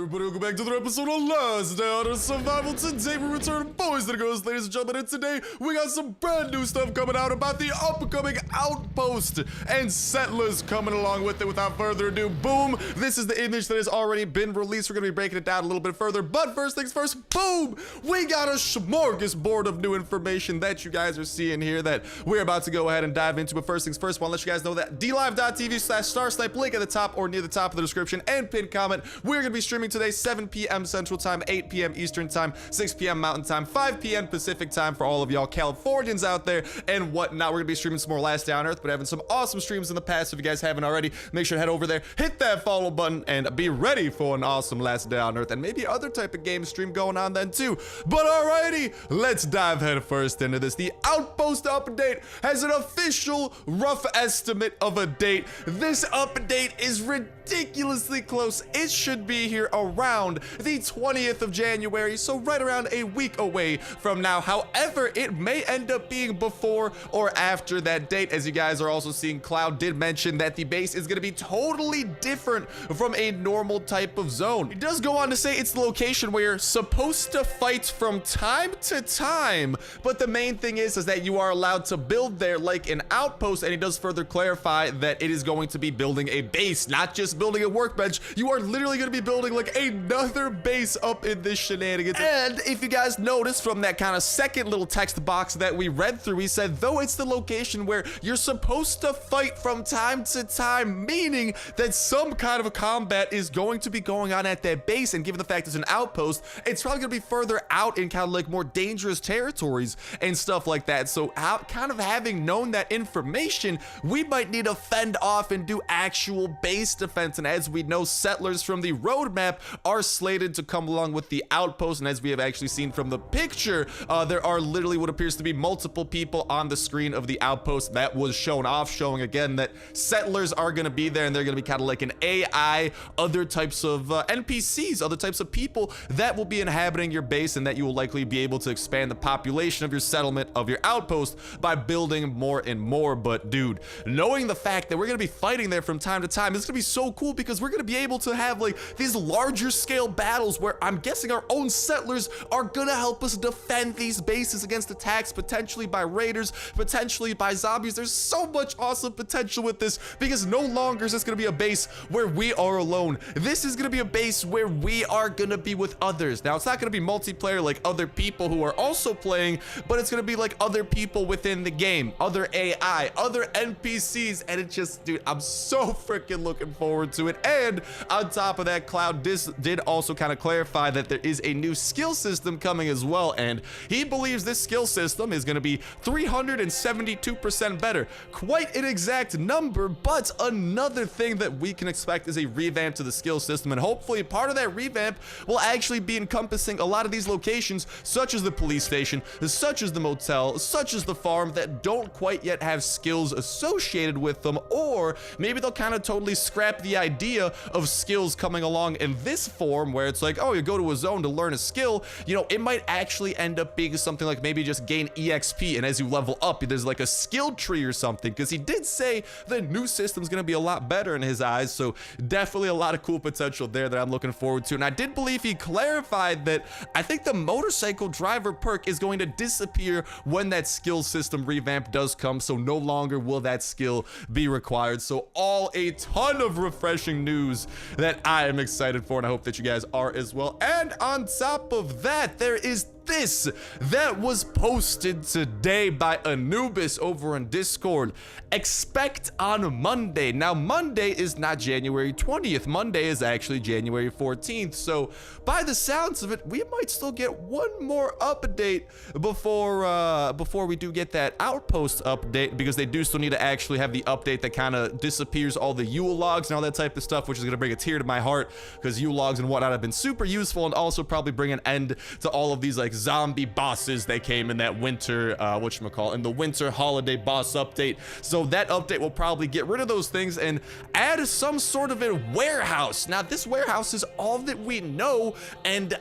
everybody, welcome back to another episode of Last Day on Survival. Today we return, boys and girls, ladies and gentlemen, and today we got some brand new stuff coming out about the upcoming Outpost and Settlers coming along with it. Without further ado, boom, this is the image that has already been released. We're gonna be breaking it down a little bit further, but first things first, boom, we got a smorgasbord of new information that you guys are seeing here that we're about to go ahead and dive into. But first things first, I want to let you guys know that dlive.tv/Starsnipe, link at the top or near the top of the description and pinned comment. We're gonna be streaming today 7 p.m. Central Time, 8 p.m. Eastern Time, 6 p.m. Mountain Time, 5 p.m. Pacific Time for all of y'all Californians out there and whatnot. We're gonna be streaming some more Last Day on Earth, but having some awesome streams in the past. If you guys haven't already, make sure to head over there, hit that follow button, and be ready for an awesome Last Day on Earth and maybe other type of game stream going on then too. But alrighty, let's dive head first into this. The Outpost update has an official rough estimate of a date. This update is ridiculously close. It should be here around the 20th of January, so right around a week away from now. However, it may end up being before or after that date. As you guys are also seeing, Cloud did mention that the base is going to be totally different from a normal type of zone. It does go on to say it's the location where you're supposed to fight from time to time, but the main thing is that you are allowed to build there like an outpost, and he does further clarify that it is going to be building a base, not just building a workbench. You are literally going to be building like another base up in this shenanigans. And if you guys notice from that kind of second little text box that we read through, he said, though it's the location where you're supposed to fight from time to time, meaning that some kind of a combat is going to be going on at that base. And given the fact it's an outpost, it's probably going to be further out in kind of like more dangerous territories and stuff like that. So kind of having known that information, we might need to fend off and do actual base defense. And as we know, settlers from the roadmap are slated to come along with the outpost, and as we have actually seen from the picture, there are literally what appears to be multiple people on the screen of the outpost that was shown off, showing again that settlers are going to be there, and they're going to be kind of like an AI, other types of NPCs, other types of people that will be inhabiting your base, and that you will likely be able to expand the population of your settlement, of your outpost, by building more and more. But dude, knowing the fact that we're going to be fighting there from time to time, it's going to be so cool, because we're going to be able to have like these larger scale battles where I'm guessing our own settlers are going to help us defend these bases against attacks, potentially by raiders, potentially by zombies. There's so much awesome potential with this, because no longer is this going to be a base where we are alone. This is going to be a base where we are going to be with others. Now, it's not going to be multiplayer like other people who are also playing, but it's going to be like other people within the game, other AI, other NPCs, and it just, dude, I'm so freaking looking forward to it. And on top of that, Cloud did also kind of clarify that there is a new skill system coming as well, and he believes this skill system is going to be 372% better. Quite an exact number, but another thing that we can expect is a revamp to the skill system, and hopefully part of that revamp will actually be encompassing a lot of these locations, such as the police station, such as the motel, such as the farm, that don't quite yet have skills associated with them. Or maybe they'll kind of totally scrap the idea of skills coming along in this form, where it's like, oh, you go to a zone to learn a skill. You know, it might actually end up being something like maybe just gain EXP, and as you level up, there's like a skill tree or something, because he did say the new system's going to be a lot better in his eyes. So definitely a lot of cool potential there that I'm looking forward to. And I did believe he clarified that I think the motorcycle driver perk is going to disappear when that skill system revamp does come, so no longer will that skill be required. So all a ton of refreshing news that I am excited for, and I hope that you guys are as well. And on top of that, there is this that was posted today by Anubis over on Discord. Expect on Monday. Now, Monday is not January 20th. Monday is actually January 14th. So by the sounds of it, we might still get one more update before we do get that outpost update, because they do still need to actually have the update that kind of disappears all the Yule logs and all that type of stuff, which is going to bring a tear to my heart, because Yule logs and whatnot have been super useful, and also probably bring an end to all of these like zombie bosses that came in that winter, in the winter holiday boss update. So that update will probably get rid of those things and add some sort of a warehouse. Now, this warehouse is all that we know, and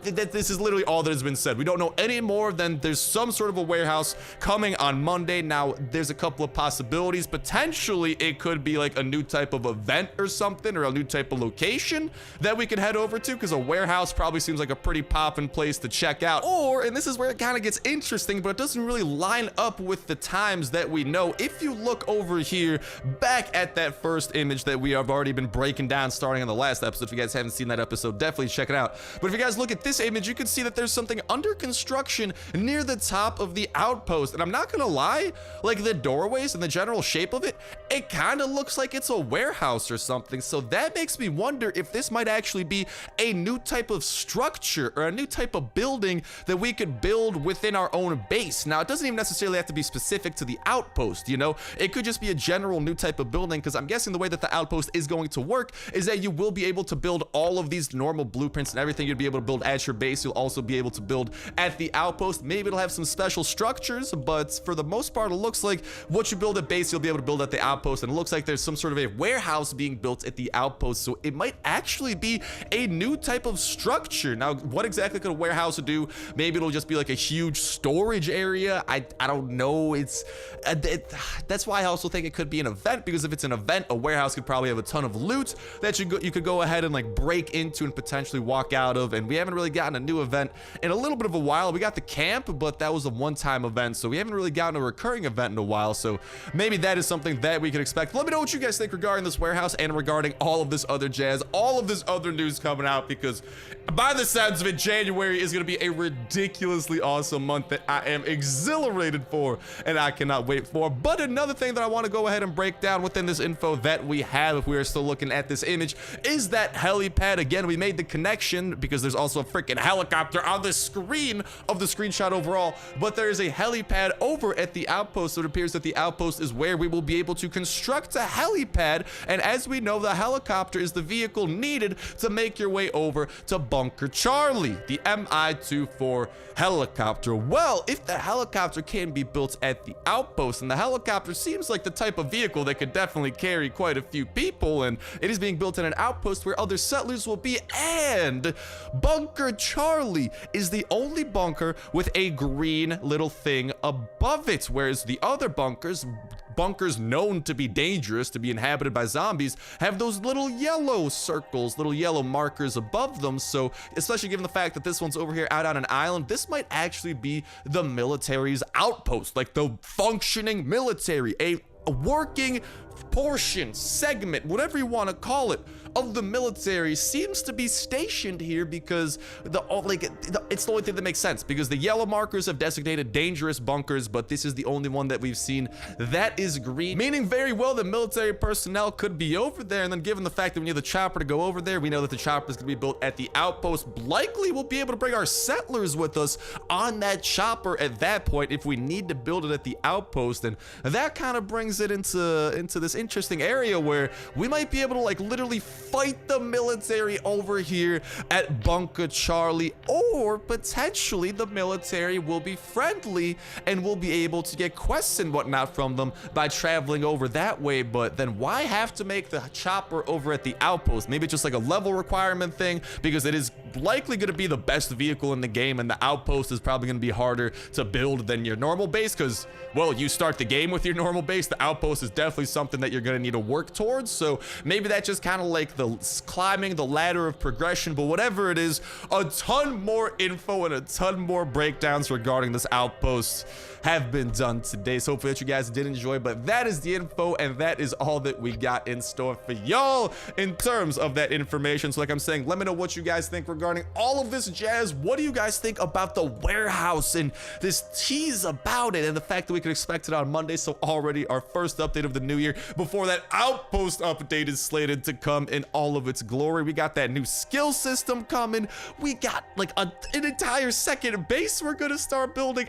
this is literally all that has been said. We don't know any more than there's some sort of a warehouse coming on Monday. Now, there's a couple of possibilities. Potentially, it could be like a new type of event or something, or a new type of location that we could head over to, because a warehouse probably seems like a pretty poppin' place to check out. Or, and this is where it kind of gets interesting, but it doesn't really line up with the times that we know. If you look over here, back at that first image that we have already been breaking down starting on the last episode. If you guys haven't seen that episode, definitely check it out. But if you guys look at this image, you can see that there's something under construction near the top of the outpost. And I'm not gonna lie, like the doorways and the general shape of it, it kind of looks like it's a warehouse or something. So that makes me wonder if this might actually be a new type of structure or a new type of building that we could build within our own base. Now, it doesn't even necessarily have to be specific to the outpost, you know? It could just be a general new type of building, because I'm guessing the way that the outpost is going to work is that you will be able to build all of these normal blueprints and everything you'd be able to build at your base. You'll also be able to build at the outpost. Maybe it'll have some special structures, but for the most part, it looks like what you build at base, you'll be able to build at the outpost. And it looks like there's some sort of a warehouse being built at the outpost. So it might actually be a new type of structure. Now, what exactly could a warehouse do? Maybe it'll just be like a huge storage area. I don't know. That's why I also think it could be an event, because if it's an event, a warehouse could probably have a ton of loot that you could go ahead and like break into and potentially walk out of. And we haven't really gotten a new event in a little bit of a while. We got the camp, but that was a one-time event, so we haven't really gotten a recurring event in a while. So maybe that is something that we could expect. Let me know what you guys think regarding this warehouse and regarding all of this other jazz, all of this other news coming out, because by the sounds of it, January is going to be a ridiculously awesome month that I am exhilarated for and I cannot wait for. But another thing that I want to go ahead and break down within this info that we have, if we are still looking at this image, is that helipad. Again, we made the connection because there's also a freaking helicopter on the screen of the screenshot overall, but there is a helipad over at the outpost. So it appears that the outpost is where we will be able to construct a helipad, and as we know, the helicopter is the vehicle needed to make your way over to Bunker Charlie, the Mi-24 helicopter. Well, if the helicopter can be built at the outpost, and the helicopter seems like the type of vehicle that could definitely carry quite a few people, and it is being built in an outpost where other settlers will be, and Bunker Charlie is the only bunker with a green little thing above it, whereas the other bunkers known to be dangerous, to be inhabited by zombies, have those little yellow circles, little yellow markers above them. So especially given the fact that this one's over here out on an island, this might actually be the military's outpost, like the functioning military, a working portion, segment, whatever you want to call it, of the military seems to be stationed here, because it's the only thing that makes sense, because the yellow markers have designated dangerous bunkers, but this is the only one that we've seen that is green, meaning very well the military personnel could be over there. And then given the fact that we need the chopper to go over there, we know that the chopper is going to be built at the outpost. Likely we'll be able to bring our settlers with us on that chopper at that point if we need to build it at the outpost. And that kind of brings it into this interesting area where we might be able to like literally fight the military over here at Bunker Charlie, or potentially the military will be friendly and we'll be able to get quests and whatnot from them by traveling over that way. But then why have to make the chopper over at the outpost? Maybe just like a level requirement thing, because it is likely going to be the best vehicle in the game, and the outpost is probably going to be harder to build than your normal base, because, well, you start the game with your normal base. The outpost is definitely something that you're going to need to work towards. So maybe that's just kind of like the climbing the ladder of progression. But whatever it is, a ton more info and a ton more breakdowns regarding this outpost have been done today. So hopefully that you guys did enjoy, but that is the info, and that is all that we got in store for y'all in terms of that information. So like I'm saying, let me know what you guys think regarding all of this jazz. What do you guys think about the warehouse and this tease about it, and the fact that we could expect it on Monday? So already our first update of the new year before that outpost update is slated to come in all of its glory. We got that new skill system coming. We got like an entire second base we're gonna start building.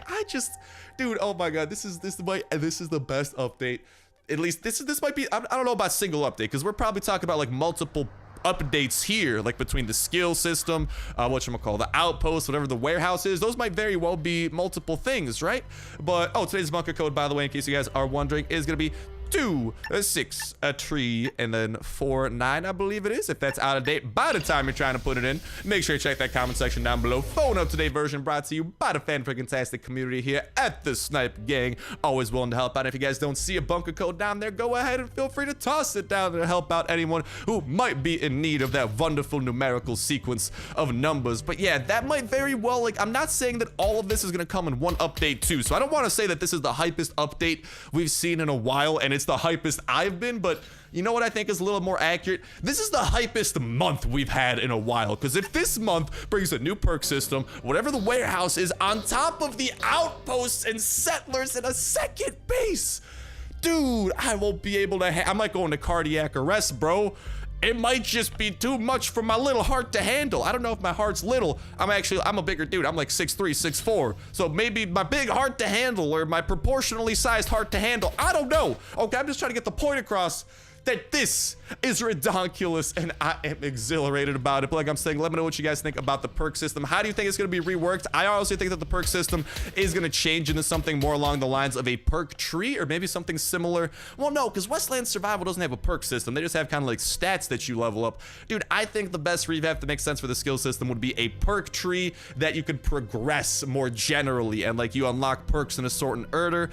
Dude, oh my god, this is the best update. At least this might be, I don't know about single update, because we're probably talking about like multiple updates here, like between the skill system, whatchamacall, the outpost, whatever the warehouse is, those might very well be multiple things, right? But, oh, today's bunker code, by the way, in case you guys are wondering, is gonna be 2, 6, a tree, and then 4, 9, I believe it is. If that's out of date by the time you're trying to put it in, make sure you check that comment section down below. Phone up-to-date version brought to you by the fan-freaking-tastic community here at the Snipe Gang. Always willing to help out. If you guys don't see a bunker code down there, go ahead and feel free to toss it down there to help out anyone who might be in need of that wonderful numerical sequence of numbers. But yeah, that might very well, like, I'm not saying that all of this is gonna come in one update too, so I don't want to say that this is the hypest update we've seen in a while, and it's the hypest I've been, but you know what I think is a little more accurate? This is the hypest month we've had in a while, because if this month brings a new perk system, whatever the warehouse is, on top of the outposts and settlers and a second base, dude, I won't be able to, I might go into cardiac arrest, bro. It might just be too much for my little heart to handle. I don't know if my heart's little. I'm a bigger dude. I'm like 6'3", 6'4". So maybe my big heart to handle or my proportionally sized heart to handle. I don't know. Okay, I'm just trying to get the point across that this is ridiculous and I am exhilarated about it. But like I'm saying, let me know what you guys think about the perk system. How do you think it's going to be reworked? I honestly think that the perk system is going to change into something more along the lines of a perk tree or maybe something similar. Well, no, because Westland Survival doesn't have a perk system. They just have kind of like stats that you level up. Dude, I think the best revamp that makes sense for the skill system would be a perk tree that you could progress more generally, and like you unlock perks in a certain order.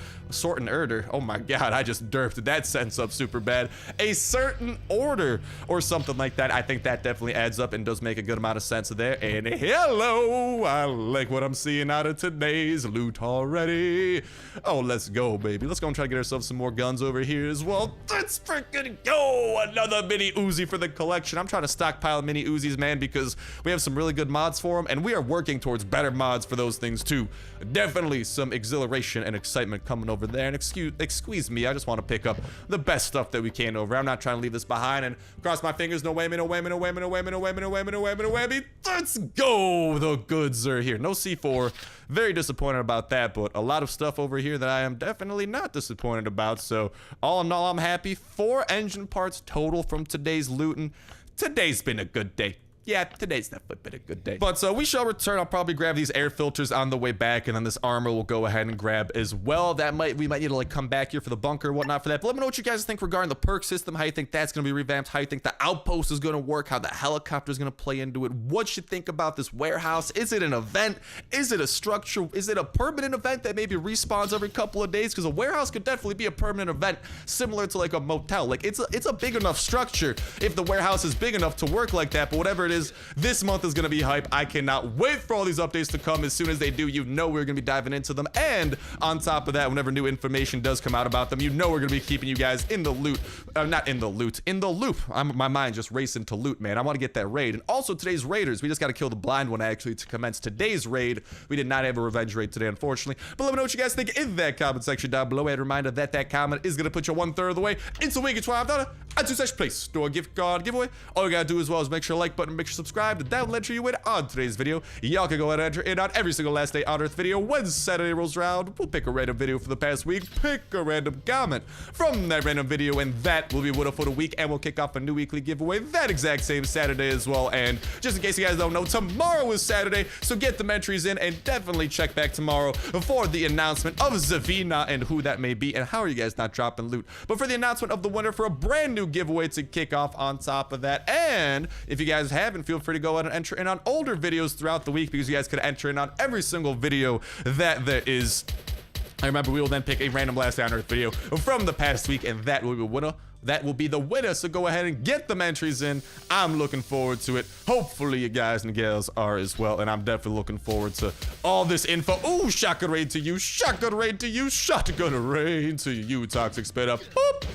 Oh my god, I just derped that sentence up super bad. A certain order or something like that. I think that definitely adds up and does make a good amount of sense there. And hello, I like what I'm seeing out of today's loot already. Oh, let's go, baby. Let's go and try to get ourselves some more guns over here as well. Let's freaking go. Another mini Uzi for the collection. I'm trying to stockpile mini Uzis, man, because we have some really good mods for them, and we are working towards better mods for those things too. Definitely some exhilaration and excitement coming over there. And excuse me, I just want to pick up the best stuff that we can over. I'm not trying to leave this behind, and cross my fingers. No whammy, no whammy, no whammy, no whammy, no whammy, no whammy, no whammy, no whammy. Let's go. The goods are here. No C4. Very disappointed about that, but a lot of stuff over here that I am definitely not disappointed about. So all in all, I'm happy. 4 engine parts total from today's looting. Today's been a good day. Yeah, today's definitely been a good day. But we shall return. I'll probably grab these air filters on the way back, and then this armor we'll go ahead and grab as well. We might need to like come back here for the bunker or whatnot for that. But let me know what you guys think regarding the perk system, how you think that's going to be revamped, how you think the outpost is going to work, how the helicopter is going to play into it, what you think about this warehouse. Is it an event? Is it a structure? Is it a permanent event that maybe respawns every couple of days? Because a warehouse could definitely be a permanent event similar to like a motel. Like it's a big enough structure if the warehouse is big enough to work like that. But whatever it is, this month is going to be hype. I cannot wait for all these updates to come. As soon as they do, you know we're going to be diving into them. And on top of that, whenever new information does come out about them, you know we're going to be keeping you guys in the loot. Not in the loot, in the loop. My mind just racing to loot, man. I want to get that raid. And also today's raiders, we just got to kill the blind one actually to commence today's raid. We did not have a revenge raid today, unfortunately. But let me know what you guys think in that comment section down below. And a reminder that that comment is going to put you 1/3 of the way into winning $25 at 2 such place. Do a gift card giveaway. All you got to do as well is make sure to like button, make sure to subscribe. That will enter you in on today's video. Y'all can go ahead and enter in on every single last day on Earth video. When Saturday rolls around, we'll pick a random video for the past week, pick a random comment from that random video, and that will be winner for the week, and we'll kick off a new weekly giveaway that exact same Saturday as well. And just in case you guys don't know, tomorrow is Saturday, so get them entries in and definitely check back tomorrow for the announcement of Zavina and who that may be, and how are you guys not dropping loot, but for the announcement of the winner for a brand new giveaway to kick off on top of that. And if you guys haven't, feel free to go ahead and enter in on older videos throughout the week, because you guys could enter in on every single video that there is. I remember we will then pick a random last day on Earth video from the past week, and that will be a winner. That will be the winner, so go ahead and get them entries in. I'm looking forward to it. Hopefully you guys and gals are as well, and I'm definitely looking forward to all this info. Ooh, shotgun raid to you, shotgun raid to you, shotgun raid to you, toxic spit up. Boop.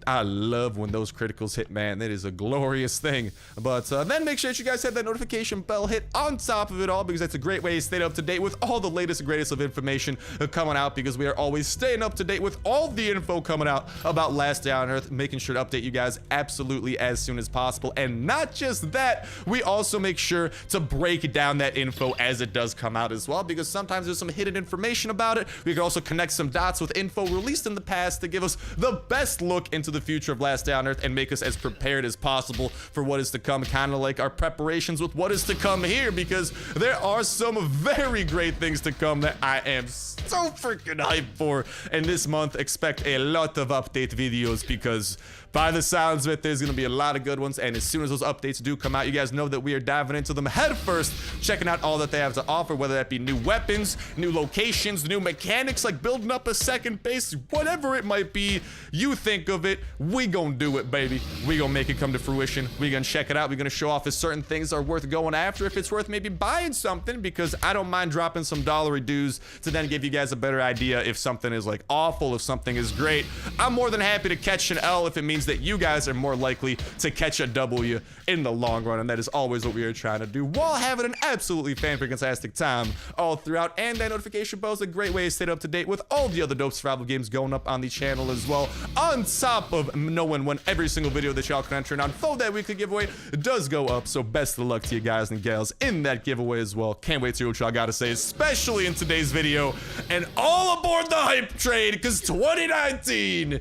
I love when those criticals hit, man. That is a glorious thing. But then make sure that you guys have that notification bell hit on top of it all, because that's a great way to stay up to date with all the latest and greatest of information coming out, because we are always staying up to date with all the info coming out about Last Day on Earth, making sure to update you guys absolutely as soon as possible. And not just that, we also make sure to break down that info as it does come out as well, because sometimes there's some hidden information about it. We can also connect some dots with info released in the past to give us the best look into the the future of Last Day on Earth and make us as prepared as possible for what is to come, kind of like our preparations with what is to come here, because there are some very great things to come that I am so freaking hyped for. And this month, expect a lot of update videos, because by the sounds of it, there's gonna be a lot of good ones, and as soon as those updates do come out, you guys know that we are diving into them head first, checking out all that they have to offer, whether that be new weapons, new locations, new mechanics, like building up a second base, whatever it might be, you think of it, we gonna do it, baby. We gonna make it come to fruition. We gonna check it out. We gonna show off if certain things are worth going after, if it's worth maybe buying something, because I don't mind dropping some dollary dues to then give you guys a better idea if something is like awful, if something is great. I'm more than happy to catch an L if it means that you guys are more likely to catch a W in the long run, and that is always what we are trying to do, while having an absolutely fan-freaking-tastic time all throughout. And that notification bell is a great way to stay up to date with all the other dope survival games going up on the channel as well, on top of knowing when every single video that y'all can enter on for that weekly giveaway does go up. So best of luck to you guys and gals in that giveaway as well. Can't wait to hear what y'all gotta say, especially in today's video. And all aboard the hype train, because 2019,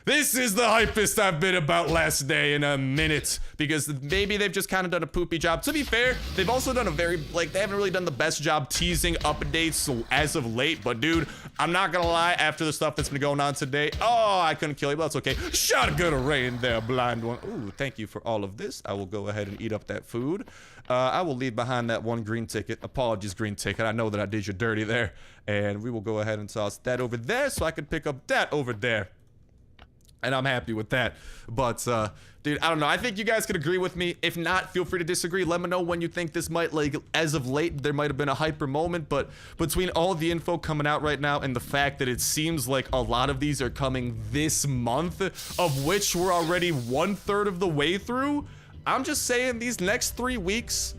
this is the hypest I've been about Last Day in a minute, because maybe they've just kind of done a poopy job. To be fair, they've also done a very, like, they haven't really done the best job teasing updates as of late, but dude, I'm not gonna lie, after the stuff that's been going on today, oh, I couldn't kill you, but that's okay. Shotgun array in there, blind one. Ooh, thank you for all of this. I will go ahead and eat up that food. I will leave behind that one green ticket. Apologies, green ticket. I know that I did you dirty there. And we will go ahead and toss that over there so I can pick up that over there. And I'm happy with that. But, dude, I don't know. I think you guys could agree with me. If not, feel free to disagree. Let me know when you think this might, like, as of late, there might have been a hyper moment. But between all the info coming out right now and the fact that it seems like a lot of these are coming this month, of which we're already 1/3 of the way through, I'm just saying these next 3 weeks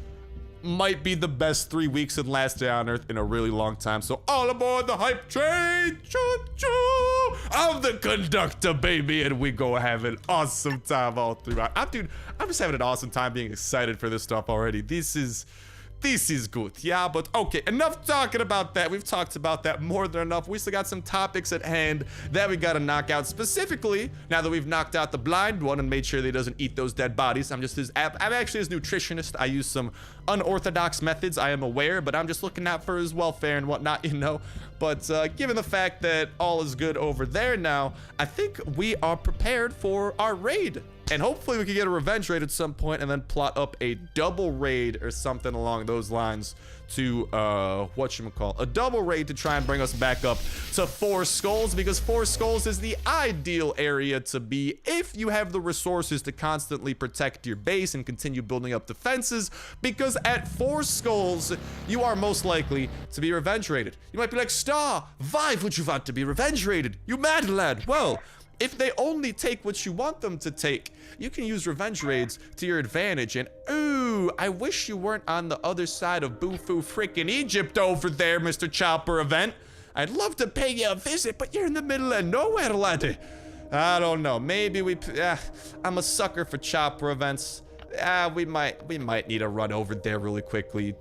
might be the best 3 weeks in Last Day on Earth in a really long time. So all aboard the hype train, choo-choo! I'm the conductor, baby, and we go have an awesome time all throughout. Dude, I'm just having an awesome time being excited for this stuff already. This is good, yeah, but okay, enough talking about that. We've talked about that more than enough. We still got some topics at hand that we gotta knock out. Specifically, now that we've knocked out the blind one and made sure that he doesn't eat those dead bodies, I'm actually his nutritionist. I use some unorthodox methods, I am aware, but I'm just looking out for his welfare and whatnot, you know. But given the fact that all is good over there now, I think we are prepared for our raid. And hopefully we can get a revenge raid at some point and then plot up a double raid or something along those lines to, whatchamacallit, a double raid to try and bring us back up to 4 skulls, because 4 skulls is the ideal area to be if you have the resources to constantly protect your base and continue building up defenses, because at 4 skulls, you are most likely to be revenge raided. You might be like, Star, why would you want to be revenge raided? You mad lad? Well, if they only take what you want them to take, you can use revenge raids to your advantage. And ooh, I wish you weren't on the other side of Boo-Foo freaking Egypt over there, Mr. Chopper Event. I'd love to pay you a visit, but you're in the middle of nowhere, laddie. I don't know. Maybe I'm a sucker for Chopper Events. We might need to run over there really quickly.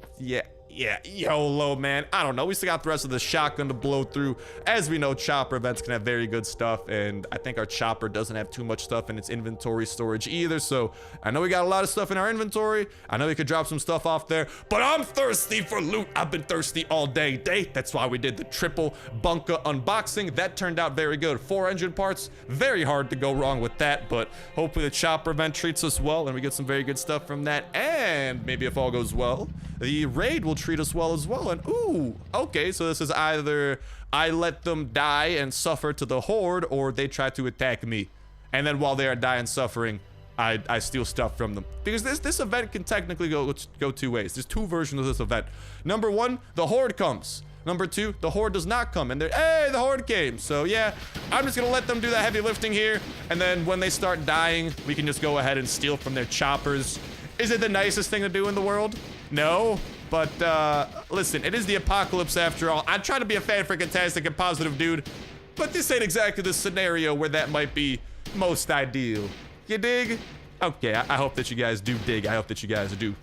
Yeah, YOLO, man. I don't know. We still got the rest of the shotgun to blow through. As we know, chopper events can have very good stuff, and I think our chopper doesn't have too much stuff in its inventory storage either, so I know we got a lot of stuff in our inventory. I know we could drop some stuff off there, but I'm thirsty for loot. I've been thirsty all day. That's why we did the triple bunker unboxing. That turned out very good. 4 engine parts. Very hard to go wrong with that, but hopefully the chopper event treats us well, and we get some very good stuff from that, and maybe if all goes well, the raid will treat us well as well. And ooh, okay, so this is either I let them die and suffer to the horde, or they try to attack me, and then while they are dying suffering, I steal stuff from them. Because this event can technically go 2 ways. There's 2 versions of this event. Number 1, the horde comes. Number 2, the horde does not come, and hey, the horde came. So yeah, I'm just gonna let them do that heavy lifting here, and then when they start dying, we can just go ahead and steal from their choppers. Is it the nicest thing to do in the world? No, but listen, it is the apocalypse after all. I try to be a fan-freaking-tastic and positive dude, but this ain't exactly the scenario where that might be most ideal. You dig? Okay, I hope that you guys do dig. I hope that you guys do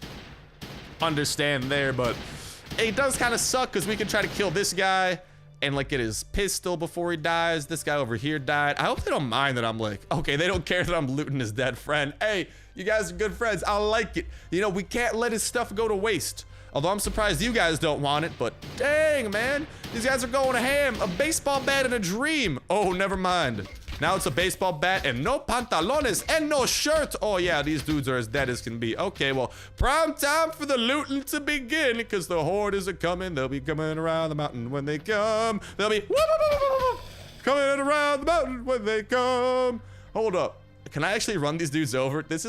understand there, but it does kind of suck because we can try to kill this guy, and like get his pistol before he dies. This guy over here died. I hope they don't mind that I'm like, okay, they don't care that I'm looting his dead friend. Hey, you guys are good friends. I like it. You know, we can't let his stuff go to waste. Although I'm surprised you guys don't want it, but dang, man. These guys are going ham. A baseball bat and a dream. Oh, never mind. Now it's a baseball bat and no pantalones and no shirt. Oh, yeah, these dudes are as dead as can be. Okay, well, prime time for the looting to begin because the horde is a-coming. They'll be coming around the mountain when they come. They'll be coming around the mountain when they come. Hold up. Can I actually run these dudes over? This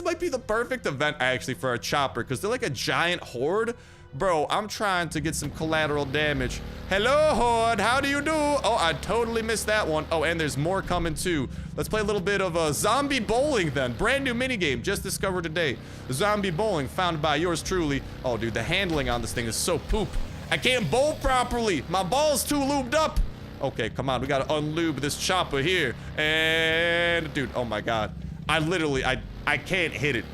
might be the perfect event actually for a chopper because they're like a giant horde. Bro, I'm trying to get some collateral damage. Hello, horde. How do you do? Oh, I totally missed that one. Oh, and there's more coming too. Let's play a little bit of zombie bowling then. Brand new minigame just discovered today. Zombie bowling found by yours truly. Oh, dude, the handling on this thing is so poop. I can't bowl properly. My ball's too lubed up. Okay, come on. We got to unlube this chopper here. And, dude, oh my God. I can't hit it.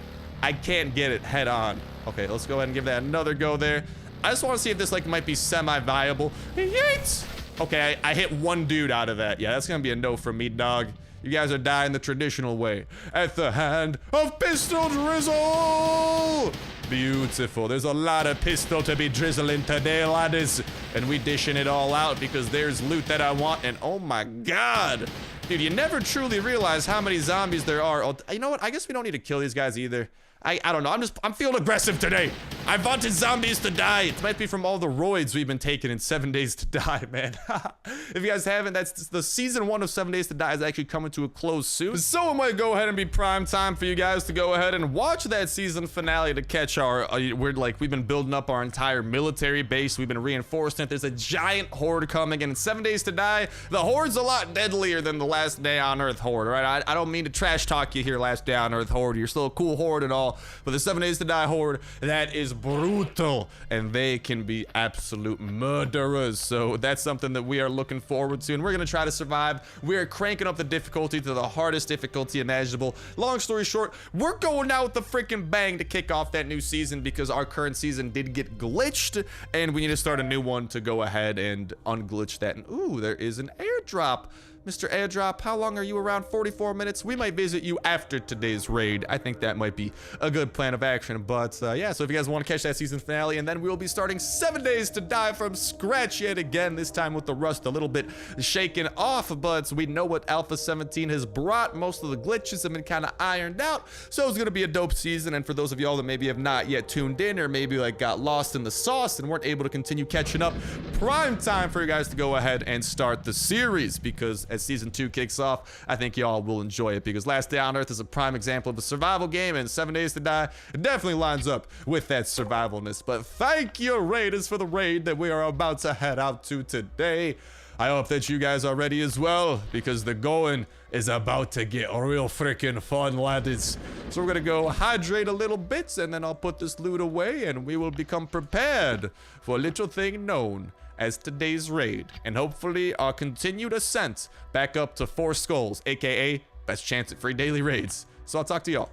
I can't get it head on. Okay, let's go ahead and give that another go there. I just want to see if this, like, might be semi-viable. Yeet! Okay, I hit one dude out of that. Yeah, that's going to be a no from me, dog. You guys are dying the traditional way. At the hand of pistol drizzle! Beautiful. There's a lot of pistol to be drizzling today, laddies. And we dishing it all out because there's loot that I want. And oh my God. Dude, you never truly realize how many zombies there are. Oh, you know what? I guess we don't need to kill these guys either. I don't know. I'm feeling aggressive today. I wanted zombies to die. It might be from all the roids we've been taking in 7 Days to Die, man. If you guys haven't, that's the season 1 of 7 Days to Die is actually coming to a close soon. So it might go ahead and be prime time for you guys to go ahead and watch that season finale to catch our, we've been building up our entire military base. We've been reinforcing it. There's a giant horde coming and in 7 Days to Die. The horde's a lot deadlier than the Last Day on Earth horde, right? I don't mean to trash talk you here, Last Day on Earth horde. You're still a cool horde and all. But the 7 Days to Die horde, that is brutal, and they can be absolute murderers. So that's something that we are looking forward to, and we're gonna try to survive. We are cranking up the difficulty to the hardest difficulty imaginable. Long story short, we're going out with the freaking bang to kick off that new season because our current season did get glitched, and we need to start a new one to go ahead and unglitch that. And ooh, there is an airdrop. Mr. Airdrop, how long are you around? 44 minutes? We might visit you after today's raid. I think that might be a good plan of action. But yeah, so if you guys want to catch that season finale, and then we will be starting 7 Days to Die from scratch yet again, this time with the rust a little bit shaken off. But we know what Alpha 17 has brought. Most of the glitches have been kind of ironed out. So it's going to be a dope season. And for those of y'all that maybe have not yet tuned in or maybe like got lost in the sauce and weren't able to continue catching up, prime time for you guys to go ahead and start the series because as season 2 kicks off, I think y'all will enjoy it because Last Day on Earth is a prime example of a survival game, and 7 Days to Die definitely lines up with that survivalness. But thank you, Raiders, for the raid that we are about to head out to today. I hope that you guys are ready as well because the going is about to get real freaking fun, laddies. So we're gonna go hydrate a little bit, and then I'll put this loot away, and we will become prepared for a little thing known as today's raid, and hopefully our continued ascent back up to 4 skulls, aka best chance at free daily raids. So I'll talk to y'all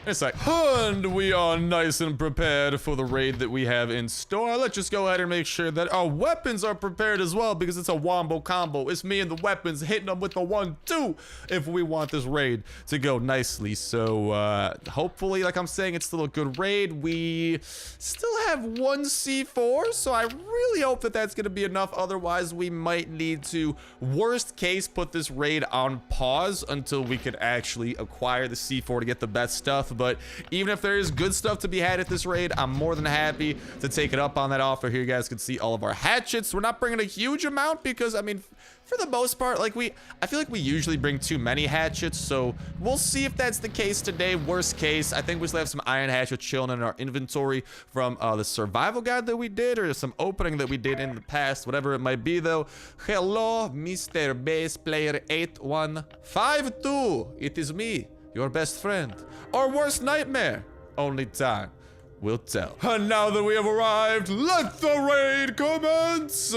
in a sec. And we are nice and prepared for the raid that we have in store. Let's just go ahead and make sure that our weapons are prepared as well because it's a wombo combo. It's me and the weapons hitting them with the 1-2 if we want this raid to go nicely. So hopefully, like I'm saying, it's still a good raid. We still have 1 C4, so I really hope that that's going to be enough. Otherwise, we might need to, worst case, put this raid on pause until we could actually acquire the C4 to get the best stuff. But even if there is good stuff to be had at this raid, I'm more than happy to take it up on that offer. Here you guys can see all of our hatchets. We're not bringing a huge amount because, I mean, for the most part, like I feel like we usually bring too many hatchets, so we'll see if that's the case today. Worst case, I think we still have some iron hatchets chilling in our inventory from the survival guide that we did or some opening that we did in the past, whatever it might be though. Hello, Mr. Base Player 8152. It is me, your best friend, or worst nightmare. Only time will tell. And now that we have arrived, let the raid commence.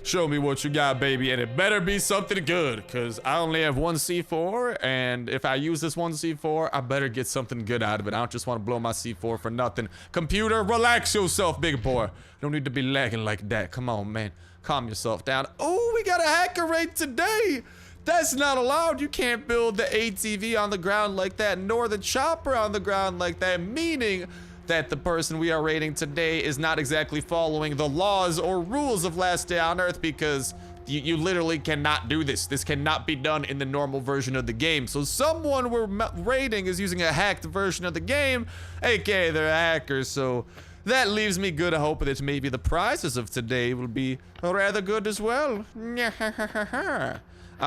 Show me what you got, baby, and it better be something good, because I only have one C4, and if I use this one C4, I better get something good out of it. I don't just want to blow my C4 for nothing. Computer, relax yourself, big boy. Don't need to be lagging like that. Come on, man. Calm yourself down. Oh, we got a hacker raid today. That's not allowed. You can't build the ATV on the ground like that, nor the chopper on the ground like that, meaning that the person we are raiding today is not exactly following the laws or rules of Last Day on Earth, because you literally cannot do this. This cannot be done in the normal version of the game. So someone we're raiding is using a hacked version of the game, aka they're a hacker. So that leaves me good hope that maybe the prizes of today will be rather good as well. I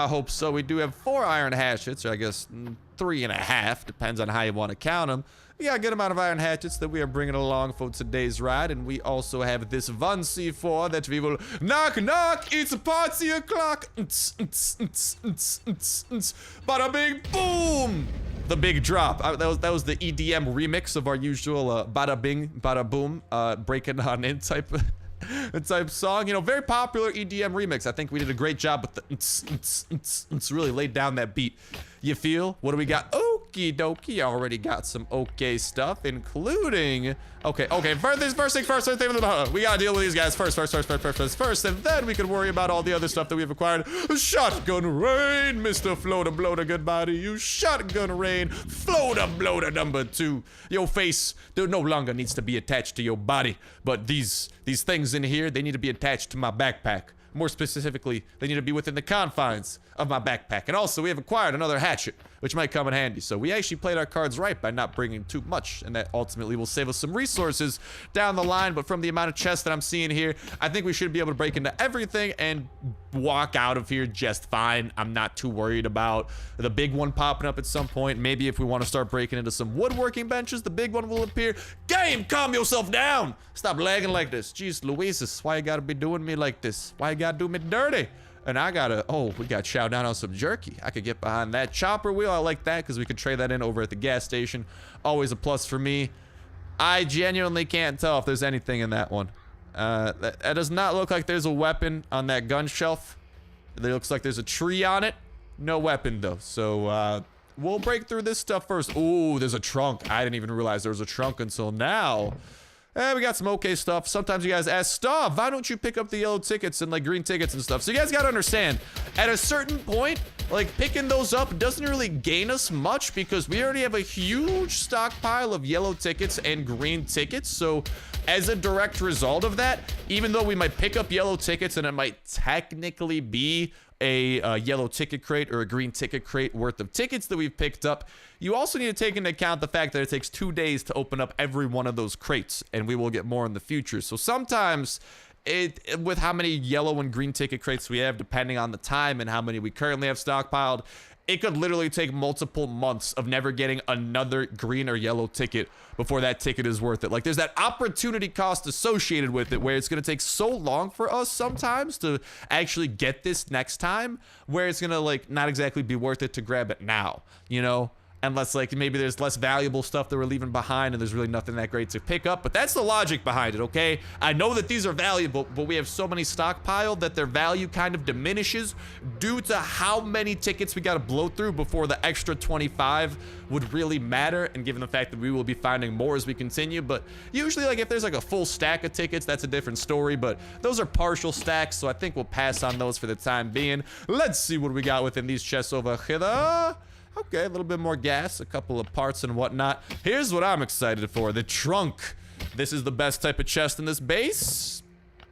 hope so. We do have 4 iron hatchets, or I guess 3.5, depends on how you want to count them. We got a good amount of iron hatchets that we are bringing along for today's ride, and we also have this 1 C4 that we will knock, it's a party o'clock. Bada bing boom! The big drop. That was the EDM remix of our usual bada bing, bada boom, breaking on in type song. You know, very popular EDM remix. I think we did a great job with the really laid down that beat. You feel? What do we got? Okie dokie. Already got some okay stuff, including... Okay. First thing first. We gotta deal with these guys first, and then we can worry about all the other stuff that we've acquired. Shotgun rain, Mr. Floater Bloater, goodbye to you. Shotgun rain, Floater Bloater number 2. Your face no longer needs to be attached to your body, but these things in here, they need to be attached to my backpack. More specifically, they need to be within the confines of my backpack. And also, we have acquired another hatchet, which might come in handy. So we actually played our cards right by not bringing too much, and that ultimately will save us some resources down the line. But from the amount of chests that I'm seeing here, I think we should be able to break into everything and walk out of here just fine. I'm not too worried about the big one popping up at some point. Maybe if we want to start breaking into some woodworking benches, the big one will appear. Game, calm yourself down. Stop lagging like this. Jeez Louises, why you gotta be doing me like this? Why you gotta do me dirty? And I gotta, we got chow down on some jerky. I could get behind that chopper wheel. I like that because we could trade that in over at the gas station. Always a plus for me. I genuinely can't tell if there's anything in that one. That does not look like there's a weapon on that gun shelf. It looks like there's a tree on it. No weapon though. So we'll break through this stuff first. Ooh, there's a trunk. I didn't even realize there was a trunk until now. We got some okay stuff. Sometimes you guys ask, Stav, why don't you pick up the yellow tickets and like green tickets and stuff? So you guys gotta understand, at a certain point, like picking those up doesn't really gain us much because we already have a huge stockpile of yellow tickets and green tickets. So as a direct result of that, even though we might pick up yellow tickets and it might technically be a yellow ticket crate or a green ticket crate worth of tickets that we've picked up, you also need to take into account the fact that it takes 2 days to open up every one of those crates, and we will get more in the future. So sometimes with how many yellow and green ticket crates we have, depending on the time and how many we currently have stockpiled, it could literally take multiple months of never getting another green or yellow ticket before that ticket is worth it. Like, there's that opportunity cost associated with it where it's going to take so long for us sometimes to actually get this next time, where it's going to, like, not exactly be worth it to grab it now, you know? Unless, like, maybe there's less valuable stuff that we're leaving behind and there's really nothing that great to pick up. But that's the logic behind it, okay? I know that these are valuable, but we have so many stockpiled that their value kind of diminishes due to how many tickets we got to blow through before the extra 25 would really matter, and given the fact that we will be finding more as we continue. But usually, like, if there's like a full stack of tickets, that's a different story, but those are partial stacks, so I think we'll pass on those for the time being. Let's see what we got within these chests over here. Okay, a little bit more gas, a couple of parts and whatnot. Here's what I'm excited for, the trunk. This is the best type of chest in this base.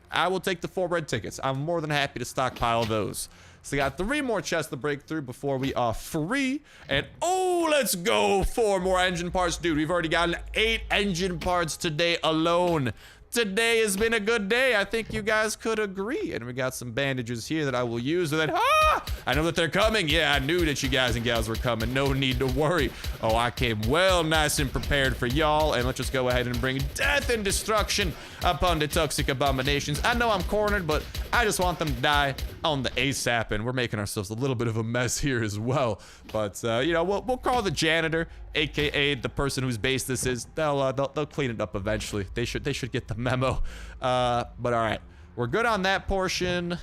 I will take the 4 red tickets. I'm more than happy to stockpile those. So we got 3 more chests to break through before we are free. And oh, let's go, 4 more engine parts. Dude, we've already gotten 8 engine parts today alone. Today has been a good day. I think you guys could agree. And we got some bandages here that I will use. And then, I know that they're coming. Yeah, I knew that you guys and gals were coming. No need to worry. Oh, I came well nice and prepared for y'all. And let's just go ahead and bring death and destruction upon the toxic abominations. I know I'm cornered, but I just want them to die on the ASAP. And we're making ourselves a little bit of a mess here as well. But, you know, we'll call the janitor, aka the person whose base this is. They'll clean it up eventually. They should get the memo. But all right, we're good on that portion.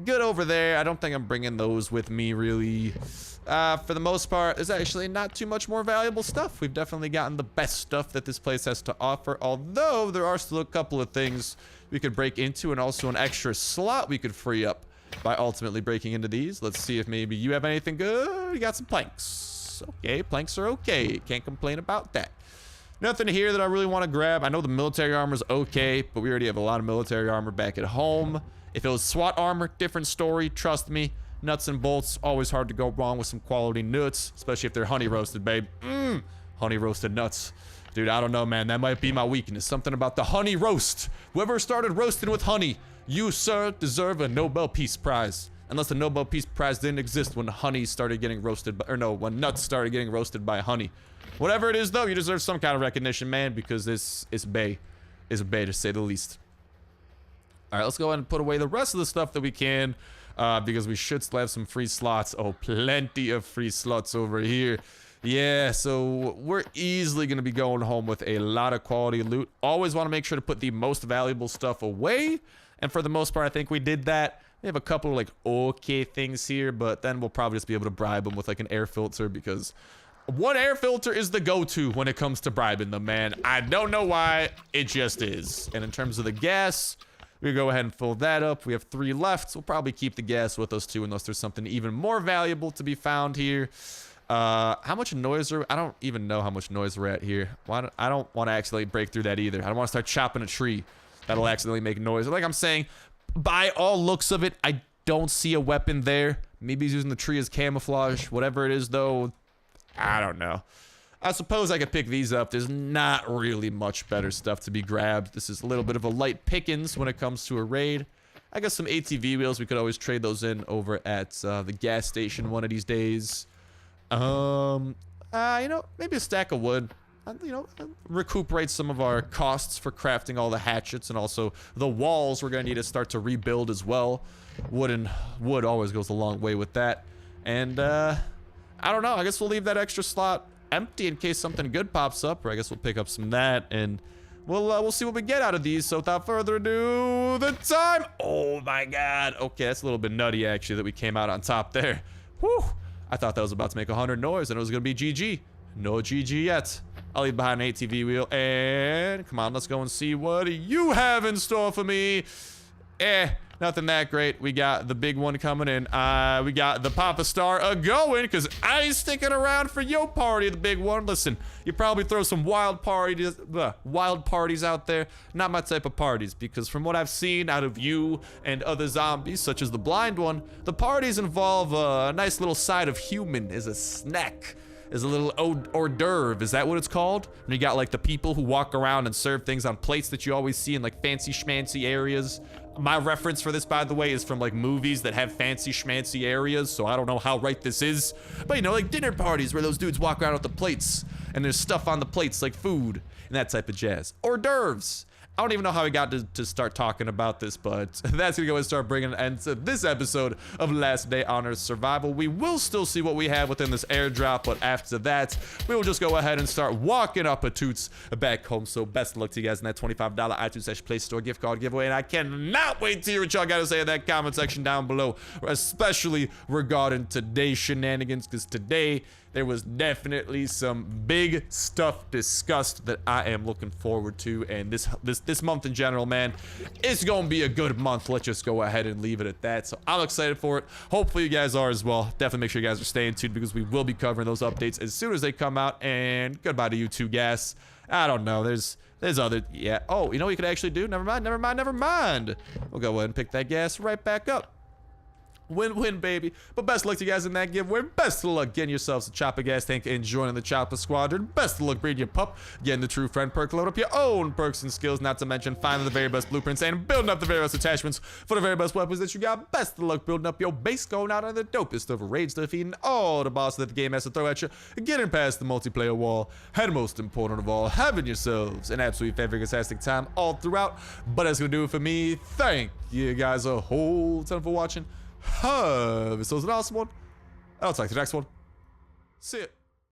Good over there. I don't think I'm bringing those with me, really. For the most part, there's actually not too much more valuable stuff. We've definitely gotten the best stuff that this place has to offer, although there are still a couple of things we could break into, and also an extra slot we could free up by ultimately breaking into these. Let's see if maybe you have anything good. We got some planks. Okay, planks are okay. Can't complain about that. Nothing here that I really want to grab. I know the military armor is okay, but we already have a lot of military armor back at home. If it was SWAT armor, different story. Trust me, nuts and bolts, always hard to go wrong with some quality nuts, especially if they're honey roasted, babe. Honey roasted nuts. Dude, I don't know, man. That might be my weakness. Something about the honey roast. Whoever started roasting with honey, you, sir, deserve a Nobel Peace Prize. Unless the Nobel Peace Prize didn't exist when honey started getting roasted by, or no, when nuts started getting roasted by honey. Whatever it is, though, you deserve some kind of recognition, man, because this is bae. It's bae, to say the least. All right, let's go ahead and put away the rest of the stuff that we can, because we should still have some free slots. Oh, plenty of free slots over here. Yeah, so we're easily going to be going home with a lot of quality loot. Always want to make sure to put the most valuable stuff away. And for the most part, I think we did that. We have a couple of, like, okay things here, but then we'll probably just be able to bribe them with, like, an air filter, because one air filter is the go-to when it comes to bribing them, man. I don't know why, it just is. And in terms of the gas, we go ahead and fill that up. We have 3 left, so we'll probably keep the gas with us, too, unless there's something even more valuable to be found here. How much noise are I don't even know how much noise we're at here. I don't want to accidentally break through that either. I don't want to start chopping a tree that'll accidentally make noise. Like I'm saying, by all looks of it, I don't see a weapon there. Maybe he's using the tree as camouflage. Whatever it is, though, I don't know. I suppose I could pick these up. There's not really much better stuff to be grabbed. This is a little bit of a light pickings when it comes to a raid. I got some ATV wheels. We could always trade those in over at the gas station one of these days. You know, maybe a stack of wood. You know, recuperate some of our costs for crafting all the hatchets, and also the walls we're gonna need to start to rebuild as well. Wood always goes a long way with that. And I don't know, I guess we'll leave that extra slot empty in case something good pops up, or I guess we'll pick up some of that, and we'll see what we get out of these. So without further ado, the time. Oh my god. Okay, that's a little bit nutty actually that we came out on top there. Whew. I thought that was about to make 100 noise and it was gonna be GG. No GG yet. I'll leave behind an ATV wheel, and come on, let's go and see what you have in store for me. Nothing that great. We got the big one coming in. We got the Papa Star going, because I ain't sticking around for your party, the big one. Listen, you probably throw some wild parties out there. Not my type of parties, because from what I've seen out of you and other zombies, such as the blind one, the parties involve a nice little side of human as a snack. Is a little hors d'oeuvre. Is that what it's called? And you got like the people who walk around and serve things on plates that you always see in like fancy schmancy areas. My reference for this, by the way, is from like movies that have fancy schmancy areas, so I don't know how right this is. But you know, like dinner parties where those dudes walk around with the plates and there's stuff on the plates like food and that type of jazz. Hors d'oeuvres. I don't even know how we got to start talking about this, but that's gonna go and start bringing an end to this episode of Last Day on Earth Survival. We will still see what we have within this airdrop, but after that, we will just go ahead and start walking up a toots back home. So best of luck to you guys in that $25 iTunes Play Store gift card giveaway, and I cannot wait to hear what y'all gotta say in that comment section down below, especially regarding today's shenanigans, because today there was definitely some big stuff discussed that I am looking forward to, and this month in general, man, it's gonna be a good month. Let's just go ahead and leave it at that. So I'm excited for it. Hopefully you guys are as well. Definitely make sure you guys are staying tuned, because we will be covering those updates as soon as they come out. And goodbye to you too, gas. I don't know. There's other, yeah. Oh, you know what you could actually do? Never mind. We'll go ahead and pick that gas right back up. Win-win, baby. But best of luck to you guys in that giveaway. Best of luck getting yourselves a chopper gas tank and joining the chopper squadron. Best of luck breeding your pup, getting the true friend perk, load up your own perks and skills, not to mention finding the very best blueprints and building up the very best attachments for the very best weapons that you got. Best of luck building up your base, going out on the dopest of raids, defeating all the bosses that the game has to throw at you, getting past the multiplayer wall, and most important of all, having yourselves an absolutely fantastic time all throughout. But that's gonna do it for me. Thank you guys a whole ton for watching. This was an awesome one. I'll talk to the next one. See ya.